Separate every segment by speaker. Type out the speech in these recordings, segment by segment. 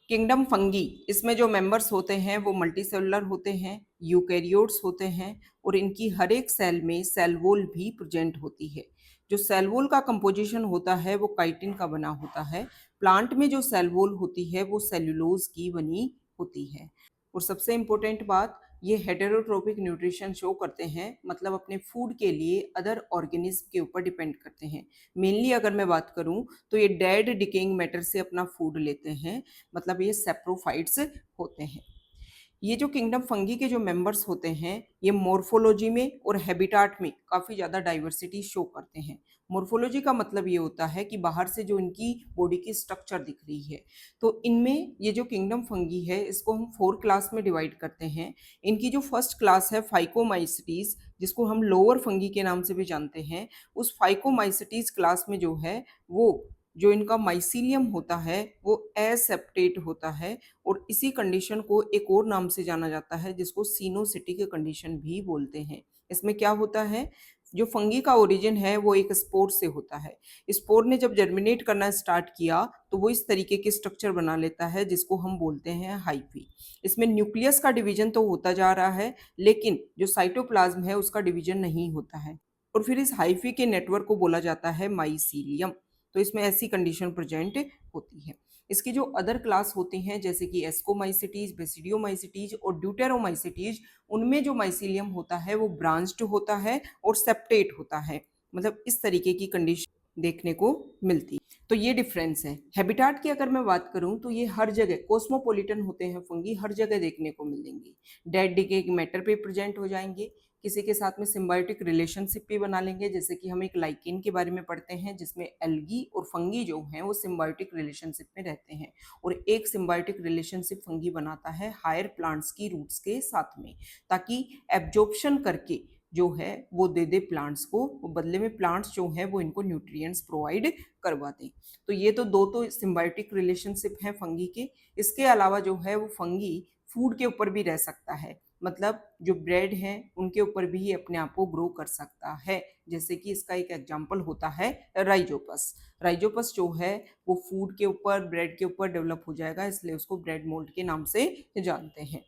Speaker 1: Kingdom fungi, इसमें जो members होते हैं वो मल्टीसेलुलर होते हैं, यूकैरियोट्स होते हैं और इनकी हर एक सेल में सेल वॉल भी प्रेजेंट होती है। जो सेल वॉल का कंपोजिशन होता है वो काइटिन का बना होता है। प्लांट में जो सेल वॉल होती है वो सेल्यूलोज की बनी होती है। और सबसे इम्पोर्टेंट बात, ये हेटेरोट्रोपिक न्यूट्रिशन शो करते हैं, मतलब अपने फूड के लिए अदर ऑर्गेनिज्म के ऊपर डिपेंड करते हैं। मेनली अगर मैं बात करूं तो ये डेड डिकेइंग मैटर से अपना फूड लेते हैं, मतलब ये सेप्रोफाइट्स होते हैं। ये जो किंगडम फंगी के जो मेंबर्स होते हैं ये मोर्फोलॉजी में और हैबिटाट में काफ़ी ज़्यादा डाइवर्सिटी शो करते हैं। मोर्फोलॉजी का मतलब ये होता है कि बाहर से जो इनकी बॉडी की स्ट्रक्चर दिख रही है, तो इनमें ये जो किंगडम फंगी है इसको हम 4 क्लास में डिवाइड करते हैं। इनकी जो फर्स्ट क्लास है फाइकोमाइसिटीज, जिसको हम लोअर फंगी के नाम से भी जानते हैं, उस फाइकोमाइसिटीज क्लास में जो है वो जो इनका माइसीलियम होता है वो एसेप्टेट होता है। और इसी कंडीशन को एक और नाम से जाना जाता है जिसको सिनोसिटिक कंडीशन भी बोलते हैं। इसमें क्या होता है, जो फंगी का ओरिजिन है वो एक स्पोर से होता है। स्पोर ने जब जर्मिनेट करना स्टार्ट किया तो वो इस तरीके के स्ट्रक्चर बना लेता है जिसको हम बोलते हैं हाइफी। इसमें न्यूक्लियस का डिवीजन तो होता जा रहा है लेकिन जो साइटोप्लाज्म है उसका डिवीजन नहीं होता है। और फिर इस हाइफी के नेटवर्क को बोला जाता है माइसीलियम। तो इसमें ऐसी कंडीशन प्रेजेंट होती है। इसकी जो अदर क्लास होती हैं जैसे कि एस्कोमाइसिटीज, बेसिडियोमाइसिटीज और ड्यूटेरोमाइसिटीज, उनमें जो माइसीलियम होता है वो ब्रांच्ड होता है और सेप्टेट होता है, मतलब इस तरीके की कंडीशन देखने को मिलती है। तो ये डिफरेंस है। हैबिटाट की अगर मैं बात करूं तो ये हर जगह कॉस्मोपॉलिटन होते हैं, फंगी हर जगह देखने को मिलेंगी। डेड डिके मैटर पे प्रेजेंट हो जाएंगे, किसी के साथ में सिम्बायोटिक रिलेशनशिप भी बना लेंगे, जैसे कि हम एक लाइकेन के बारे में पढ़ते हैं जिसमें एल्गी और फंगी जो हैं वो सिम्बायोटिक रिलेशनशिप में रहते हैं। और एक सिम्बायोटिक रिलेशनशिप फंगी बनाता है हायर प्लांट्स की रूट्स के साथ में, ताकि एब्जॉर्प्शन करके जो है वो दे दे प्लांट्स को, बदले में प्लांट्स जो है वो इनको न्यूट्रिएंट्स प्रोवाइड करवा दें। तो ये तो दो सिम्बायोटिक रिलेशनशिप हैं फंगी के। इसके अलावा जो है वो फंगी फूड के ऊपर भी रह सकता है, मतलब जो ब्रेड हैं उनके ऊपर भी ये अपने आप को ग्रो कर सकता है। जैसे कि इसका एक एग्जांपल होता है राइजोपस। राइजोपस जो है वो फूड के ऊपर, ब्रेड के ऊपर डेवलप हो जाएगा, इसलिए उसको ब्रेड मोल्ड के नाम से जानते हैं।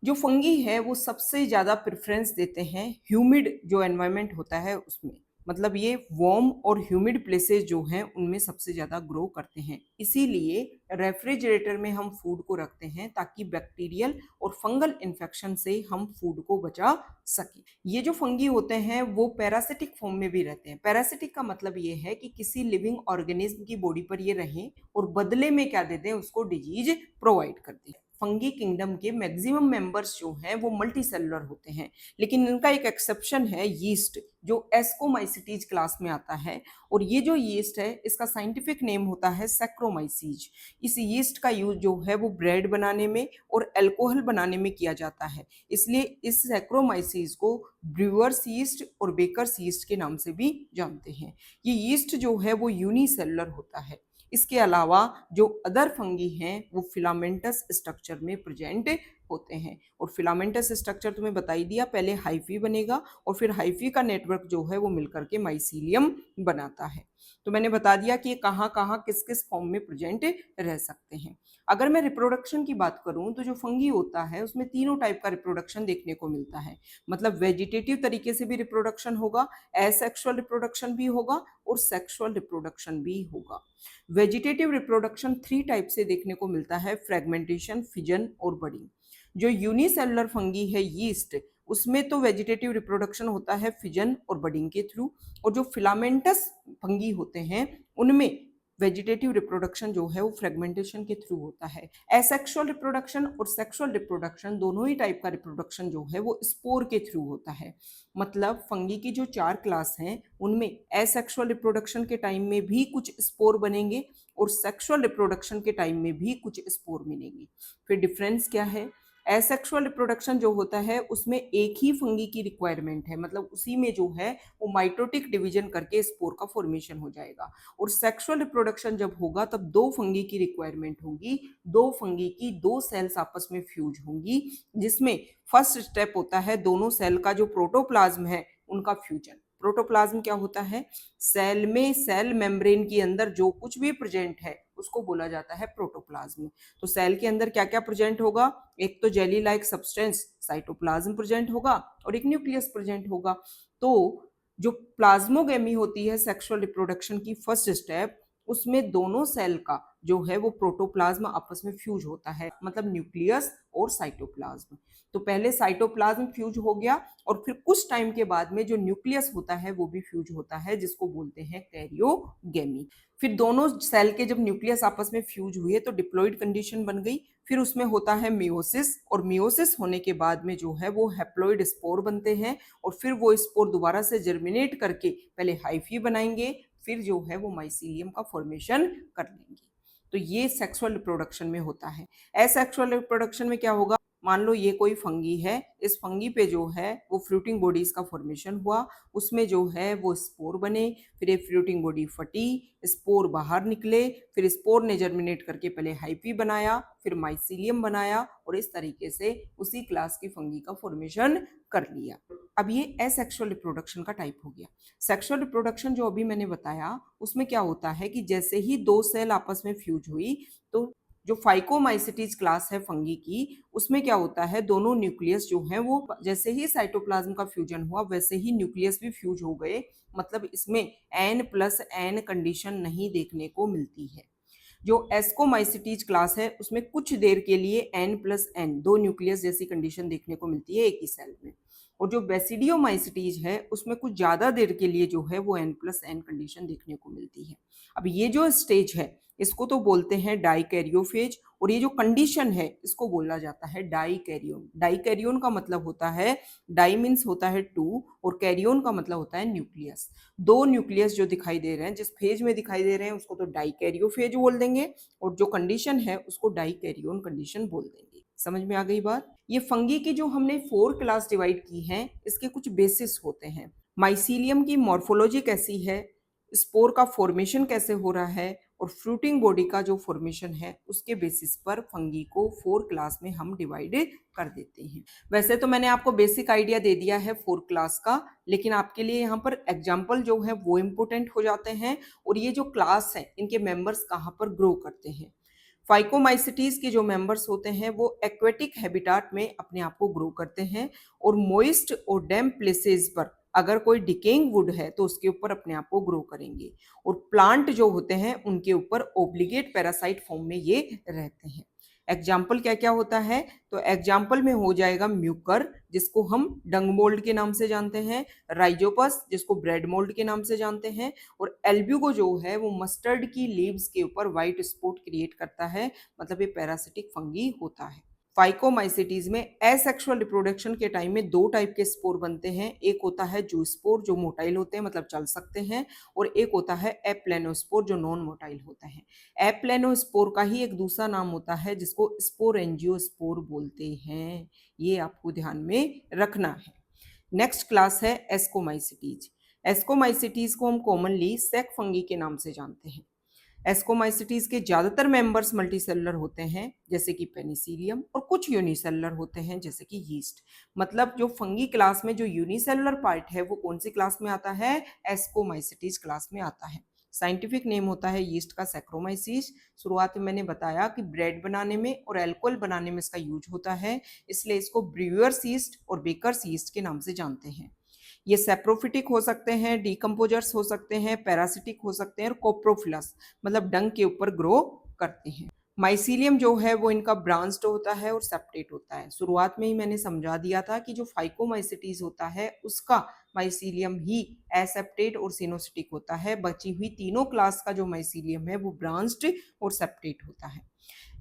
Speaker 1: जो फंगी है वो सबसे ज़्यादा प्रेफरेंस देते हैं ह्यूमिड जो एनवायरनमेंट होता है उसमें, मतलब ये वार्म और ह्यूमिड प्लेसेस जो हैं उनमें सबसे ज़्यादा ग्रो करते हैं। इसीलिए रेफ्रिजरेटर में हम फूड को रखते हैं ताकि बैक्टीरियल और फंगल इन्फेक्शन से हम फूड को बचा सकें। ये जो फंगी होते हैं वो पैरासिटिक फॉर्म में भी रहते हैं। पैरासिटिक का मतलब ये है कि किसी लिविंग ऑर्गेनिज्म की बॉडी पर ये रहें और बदले में क्या देते हैं, उसको डिजीज प्रोवाइड करते हैं। फंगी किंगडम के मैक्सिमम मेंबर्स जो हैं वो मल्टी सेलुलर होते हैं, लेकिन इनका एक एक्सेप्शन है यीस्ट, जो एस्कोमाइसिटीज क्लास में आता है। और ये जो यीस्ट है इसका साइंटिफिक नेम होता है सैक्रोमाइसीज। इस यीस्ट का यूज जो है वो ब्रेड बनाने में और अल्कोहल बनाने में किया जाता है, इसलिए इस सैक्रोमाइसीज को ब्रूअर्स यीस्ट और बेकर्स यीस्ट के नाम से भी जानते हैं। ये यीस्ट जो है वो यूनिसेलुलर होता है। इसके अलावा जो अदर फंगी हैं वो फिलामेंटस स्ट्रक्चर में प्रेजेंट होते हैं। और फिलामेंटस स्ट्रक्चर तुम्हें बता ही दिया, पहले हाइफी बनेगा और फिर हाइफी का नेटवर्क जो है वो मिलकर के माइसीलियम बनाता है। तो मैंने बता दिया कि ये कहाँ कहाँ किस किस फॉर्म में प्रेजेंट रह सकते हैं। अगर मैं रिप्रोडक्शन की बात करूं तो जो फंगी होता है उसमें तीनों टाइप का रिप्रोडक्शन देखने को मिलता है, मतलब वेजिटेटिव तरीके से भी रिप्रोडक्शन होगा, एसेक्सुअल रिप्रोडक्शन भी होगा और सेक्सुअल रिप्रोडक्शन भी होगा। वेजिटेटिव रिप्रोडक्शन 3 टाइप से देखने को मिलता है, फ्रेगमेंटेशन, फिजन और बडिंग। जो यूनिसेलुलर फंगी है यीस्ट, उसमें तो वेजिटेटिव रिप्रोडक्शन होता है फिजन और बडिंग के थ्रू। और जो फिलामेंटस फंगी होते हैं उनमें वेजिटेटिव रिप्रोडक्शन जो है वो फ्रेगमेंटेशन के थ्रू होता है। एसेक्सुअल रिप्रोडक्शन और सेक्सुअल रिप्रोडक्शन दोनों ही टाइप का रिप्रोडक्शन जो है वो स्पोर के थ्रू होता है। मतलब फंगी की जो 4 क्लास हैं उनमें एसेक्सुअल रिप्रोडक्शन के टाइम में भी कुछ स्पोर बनेंगे और सेक्सुअल रिप्रोडक्शन के टाइम में भी कुछ स्पोर मिलेंगे। फिर डिफरेंस क्या है, एसेक्सुअल रिप्रोडक्शन जो होता है उसमें एक ही फंगी की रिक्वायरमेंट है, मतलब उसी में जो है वो माइटोटिक डिवीजन करके स्पोर का फॉर्मेशन हो जाएगा। और सेक्सुअल रिप्रोडक्शन जब होगा तब 2 फंगी की रिक्वायरमेंट होगी, 2 फंगी की 2 सेल्स आपस में फ्यूज होंगी, जिसमें फर्स्ट स्टेप होता है दोनों सेल का जो प्रोटोप्लाज्म है उनका फ्यूजन। प्रोटोप्लाज्म क्या होता है, सेल में सेल मेम्ब्रेन के अंदर जो कुछ भी प्रेजेंट है उसको बोला जाता है प्रोटोप्लाज्म। तो सेल के अंदर क्या क्या प्रेजेंट होगा, एक तो jelly like substance cytoplasm present होगा और एक न्यूक्लियस प्रेजेंट होगा। तो जो प्लाज्मोगेमी होती है सेक्सुअल रिप्रोडक्शन की फर्स्ट स्टेप, उसमें दोनों सेल का जो है वो प्रोटोप्लाज्म आपस में फ्यूज होता है, मतलब न्यूक्लियस और साइटोप्लाज्म। तो पहले साइटोप्लाज्म फ्यूज हो गया और फिर कुछ टाइम के बाद में जो न्यूक्लियस होता है वो भी फ्यूज होता है, जिसको बोलते हैं कैरियोगेमी। फिर दोनों सेल के जब न्यूक्लियस आपस में फ्यूज हुए तो डिप्लॉइड कंडीशन बन गई। फिर उसमें होता है मियोसिस, और मियोसिस होने के बाद में जो है वो हैप्लॉइड स्पोर बनते हैं और फिर वो स्पोर दोबारा से जर्मिनेट करके पहले हाइफी बनाएंगे, फिर जो है वो माइसीलियम का फॉर्मेशन कर लेंगे। तो ये सेक्सुअल रिप्रोडक्शन में होता है। एसेक्सुअल रिप्रोडक्शन में क्या होगा, मान लो ये कोई फंगी है, इस फंगी पे जो है वो फ्रूटिंग बॉडीज का फॉर्मेशन हुआ, उसमें जो है वो स्पोर बने, फिर एक फ्रूटिंग बॉडी फटी, स्पोर बाहर निकले, फिर स्पोर ने जर्मिनेट करके पहले हाइफी बनाया, फिर माइसीलियम बनाया और इस तरीके से उसी क्लास की फंगी का फॉर्मेशन कर लिया। अब ये एसेक्सुअल रिप्रोडक्शन का टाइप हो गया। सेक्सुअल रिप्रोडक्शन जो अभी मैंने बताया उसमें क्या होता है कि जैसे ही दो सेल आपस में फ्यूज हुई तो जो फाइकोमाइसिटीज क्लास है फंगी की, उसमें क्या होता है, दोनों न्यूक्लियस जो हैं वो जैसे ही साइटोप्लाज्म का फ्यूजन हुआ वैसे ही न्यूक्लियस भी फ्यूज हो गए। मतलब इसमें N+N कंडीशन नहीं देखने को मिलती है। जो एस्कोमाइसिटीज क्लास है उसमें कुछ देर के लिए N+N दो न्यूक्लियस जैसी कंडीशन देखने को मिलती है एक ही सेल में, और जो बेसिडियोमाइसिटीज है उसमें कुछ ज्यादा देर के लिए जो है वो N+N कंडीशन देखने को मिलती है। अब ये जो स्टेज है इसको तो बोलते हैं डाइकैरियोफेज, और ये जो कंडीशन है इसको बोला जाता है डाइकैरियोन। डाइकैरियोन का मतलब होता है, डाई मीन्स होता है टू और कैरियोन का मतलब होता है न्यूक्लियस। दो न्यूक्लियस जो दिखाई दे रहे हैं, जिस फेज में दिखाई दे रहे हैं उसको तो डाइकैरियोफेज बोल देंगे, और जो कंडीशन है उसको डाइकैरियोन कंडीशन बोल देंगे। समझ में आ गई बात। ये फंगी की जो हमने 4 क्लास डिवाइड की हैं इसके कुछ बेसिस होते हैं। माइसीलियम की मॉर्फोलॉजी कैसी है, स्पोर का फॉर्मेशन कैसे हो रहा है, और फ्रूटिंग बॉडी का जो फॉर्मेशन है उसके बेसिस पर फंगी को 4 क्लास में हम डिवाइड कर देते हैं। वैसे तो मैंने आपको बेसिक आइडिया दे दिया है 4 क्लास का, लेकिन आपके लिए यहाँ पर एग्जाम्पल जो है वो इम्पोर्टेंट हो जाते हैं, और ये जो क्लास है इनके मेंबर्स कहाँ पर ग्रो करते हैं। फाइकोमाइसिटीज के जो मेंबर्स होते हैं वो एक्वेटिक हैबिटाट में अपने आप को ग्रो करते हैं, और मोइस्ट और डैम्प प्लेसेस पर अगर कोई डिकेइंग वुड है तो उसके ऊपर अपने आप को ग्रो करेंगे, और प्लांट जो होते हैं उनके ऊपर ओब्लिगेट पैरासाइट फॉर्म में ये रहते हैं। एग्जाम्पल क्या क्या होता है, तो एग्जाम्पल में हो जाएगा म्यूकर जिसको हम डंग मोल्ड के नाम से जानते हैं, राइजोपस जिसको ब्रेड मोल्ड के नाम से जानते हैं, और एल्ब्यूगो जो है वो मस्टर्ड की लीव्स के ऊपर व्हाइट स्पॉट क्रिएट करता है, मतलब ये पैरासिटिक फंगी होता है। फाइकोमाइसिटीज में एसेक्सुअल रिप्रोडक्शन के टाइम में दो टाइप के स्पोर बनते हैं, एक होता है जू स्पोर जो मोटाइल होते हैं मतलब चल सकते हैं, और एक होता है एप्लेनोस्पोर जो नॉन मोटाइल होते हैं। एप्लेनोस्पोर का ही एक दूसरा नाम होता है जिसको स्पोरेंजियोस्पोर बोलते हैं, ये आपको ध्यान में रखना है। नेक्स्ट क्लास है एस्कोमाइसिटीज। एस्कोमाइसिटीज को हम कॉमनली सेक फंगी के नाम से जानते हैं। एस्कोमाइसिटीज के ज्यादातर मेंबर्स मल्टीसेलुलर होते हैं जैसे कि पेनिसिलियम, और कुछ यूनिसेलुलर होते हैं जैसे कि यीस्ट। मतलब जो फंगी क्लास में जो यूनिसेलुलर पार्ट है वो कौन सी क्लास में आता है, एस्कोमाइसिटीज क्लास में आता है। साइंटिफिक नेम होता है यीस्ट का सैक्रोमाइसीस। शुरुआत में मैंने बताया कि ब्रेड बनाने में और अल्कोहल बनाने में इसका यूज होता है, इसलिए इसको ब्रूअर्स यीस्ट और बेकर्स यीस्ट के नाम से जानते हैं। ये सेप्रोफिटिक हो सकते हैं, डीकम्पोजर्स हो सकते हैं, पैरासिटिक हो सकते हैं, और कोप्रोफिलस मतलब डंग के ऊपर ग्रो करते हैं। माइसीलियम जो है वो इनका ब्रांच्ड होता है और सेप्टेट होता है। शुरुआत में ही मैंने समझा दिया था कि जो फाइकोमाइसिटीज होता है उसका माइसीलियम ही एसेप्टेट और सिनोसिटिक होता है। बची हुई तीनों क्लास का जो माइसीलियम है वो ब्रांच्ड और सेप्टेट होता है।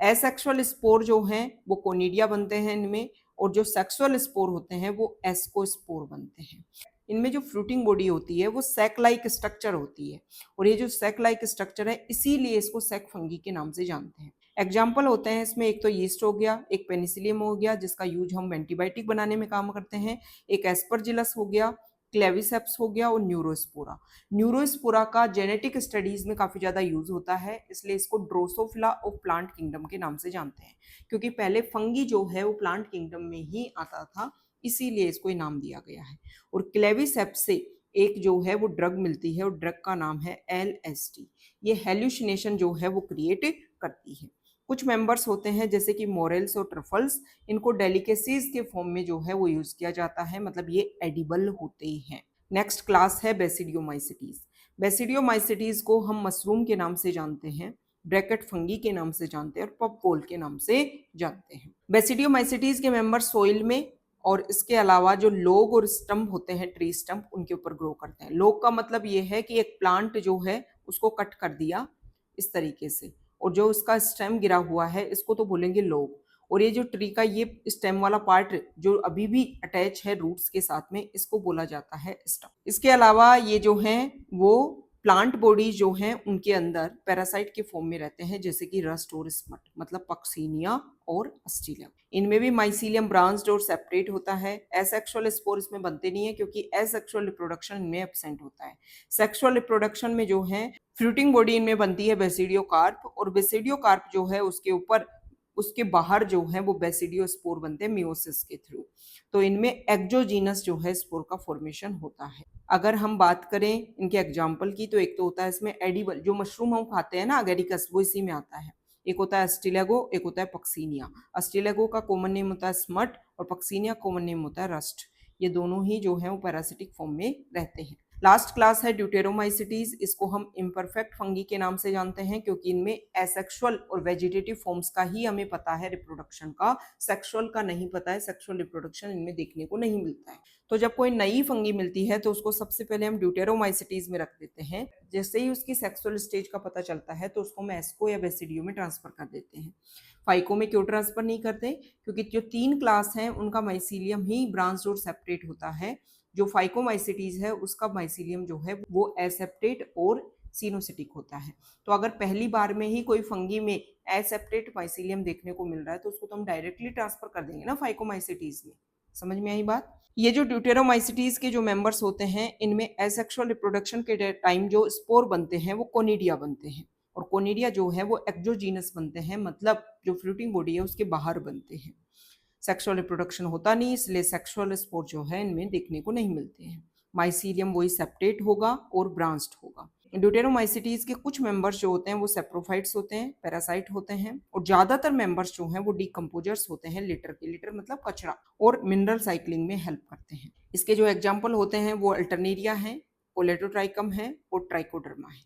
Speaker 1: एसेक्सुअल स्पोर जो हैं वो कोनिडिया बनते हैं इनमें, और जो सेक्सुअल स्पोर होते हैं वो एस्कोस्पोर बनते हैं। इनमें जो फ्रूटिंग बॉडी होती है वो सैक लाइक स्ट्रक्चर होती है, और ये जो सैक लाइक स्ट्रक्चर है इसीलिए इसको सैक फंगी के नाम से जानते हैं। एग्जाम्पल होते हैं इसमें, एक तो यीस्ट हो गया, एक पेनिसिलियम हो गया जिसका यूज हम एंटीबायोटिक बनाने में काम करते हैं, एक एस्परजिलस हो गया, क्लेविसेप्स हो गया, और न्यूरोस्पोरा। न्यूरोस्पोरा का जेनेटिक स्टडीज में काफी ज्यादा यूज होता है, इसलिए इसको ड्रोसोफिला ऑफ प्लांट किंगडम के नाम से जानते हैं, क्योंकि पहले फंगी जो है वो प्लांट किंगडम में ही आता था, इसीलिए इसको नाम दिया गया है। और क्लेविसेप्स से एक जो है वो ड्रग मिलती है और ड्रग का नाम है LSD। ये हेल्यूसिनेशन जो है वो क्रिएट करती है। कुछ मेंबर्स होते हैं जैसे कि मोरेल्स और ट्रफल्स, इनको डेलिकेसीज के फॉर्म में जो है वो यूज किया जाता है, मतलब ये एडिबल होते हैं। नेक्स्ट क्लास है बेसिडियोमाइसिटीज। बेसिडियोमाइसिटीज को हम मशरूम के नाम से जानते हैं, ब्रैकेट फंगी के नाम से जानते हैं और पपवोल के नाम से जानते हैं। बेसिडियोमाइसिटीज के मेंबर सोइल में और इसके अलावा जो लोग और स्टम्प होते हैं, ट्री स्टम्प, उनके ऊपर ग्रो करते हैं। लोग का मतलब ये है कि एक प्लांट जो है उसको कट कर दिया इस तरीके से, और जो उसका स्टेम गिरा हुआ है इसको तो बोलेंगे लोग। और ये जो ट्री का ये स्टेम वाला पार्ट जो अभी भी अटैच है रूट्स के साथ में, इसको बोला जाता है स्टम। इसके अलावा ये जो है वो प्लांट बॉडी जो है उनके अंदर पैरासाइट के फॉर्म में रहते हैं, जैसे कि रस्ट और स्मट, मतलब पक्सीनिया और अस्टीलियम। इनमें भी माइसीलियम ब्रांच्ड और सेपरेट होता है। एसेक्सुअल स्पोर इसमें बनते नहीं है क्योंकि एसेक्सुअल रिप्रोडक्शन इनमें एब्सेंट होता है। सेक्सुअल रिप्रोडक्शन में जो है फ्रूटिंग बॉडी इनमें बनती है बेसिडियोकार्प, और बेसिडियोकार्प जो है उसके ऊपर उसके बाहर जो है वो बेसिडियोस्पोर बनते हैं मियोसिस के थ्रू। तो इनमें एक्जोजीनस जो है स्पोर का फॉर्मेशन होता है। अगर हम बात करें इनके एग्जाम्पल की, तो एक तो होता है इसमें एडिबल, जो मशरूम हम खाते हैं ना अगेरिकस, वो इसी में आता है। एक होता है अस्टिलेगो, एक होता है पक्सीनिया। अस्टिलेगो का कॉमन नेम होता है स्मट और पक्सीनिया कॉमन नेम होता है रस्ट। ये दोनों ही जो है वो पैरासिटिक फॉर्म में रहते हैं। लास्ट क्लास है ड्यूटेरोमाइसिटीज। इसको हम इम्परफेक्ट फंगी के नाम से जानते हैं क्योंकि इनमें एसेक्सुअल और वेजिटेटिव फॉर्म्स का ही हमें पता है रिप्रोडक्शन का, सेक्सुअल का नहीं पता है। सेक्सुअल रिप्रोडक्शन इनमें देखने को नहीं मिलता है। तो जब कोई नई फंगी मिलती है तो उसको सबसे पहले हम ड्यूटेरोमाइसिटीज में रख देते हैं। जैसे ही उसकी सेक्सुअल स्टेज का पता चलता है तो उसको हम एस्को या बेसिडियो में ट्रांसफर कर देते हैं। फाइको में क्यों ट्रांसफर नहीं करते? क्योंकि जो 3 क्लास हैं उनका माइसीलियम ही ब्रांच्ड और सेपरेट होता है। जो फाइकोमाइसिटीज है उसका माइसीलियम जो है वो एसेप्टेट और सिनोसिटिक होता है। तो अगर पहली बार में ही कोई फंगी में एसेप्टेट माइसीलियम देखने को मिल रहा है तो उसको तो हम डायरेक्टली ट्रांसफर कर देंगे ना फाइकोमाइसिटीज में। समझ में आई बात? ये जो ड्यूटेरोमाइसिटीज के जो मेंबर्स होते हैं इनमें एसेक्सुअल रिप्रोडक्शन के टाइम जो स्पोर बनते हैं वो कोनिडिया बनते हैं, और कोनिडिया जो है वो एक्जोजीनस बनते हैं, मतलब जो फ्रूटिंग बॉडी है उसके बाहर बनते हैं। सेक्सुअल रिप्रोडक्शन होता नहीं, इसलिए सेक्सुअल स्पोर जो है इनमें देखने को नहीं मिलते हैं। माइसीलियम वही सेप्टेट होगा और ब्रांच्ड होगा। ड्यूटेरोमाइसिटीज के कुछ मेंबर्स जो होते हैं वो सेप्रोफाइट्स होते हैं, पैरासाइट होते हैं, और ज्यादातर मेंबर्स जो हैं वो डिकम्पोजर्स होते हैं, लिटर के, लिटर मतलब कचरा, और मिनरल साइक्लिंग में हेल्प करते हैं। इसके जो एग्जाम्पल होते हैं वो अल्टरनेरिया है, कोलेटोट्राइकम है और ट्राइकोडर्मा है।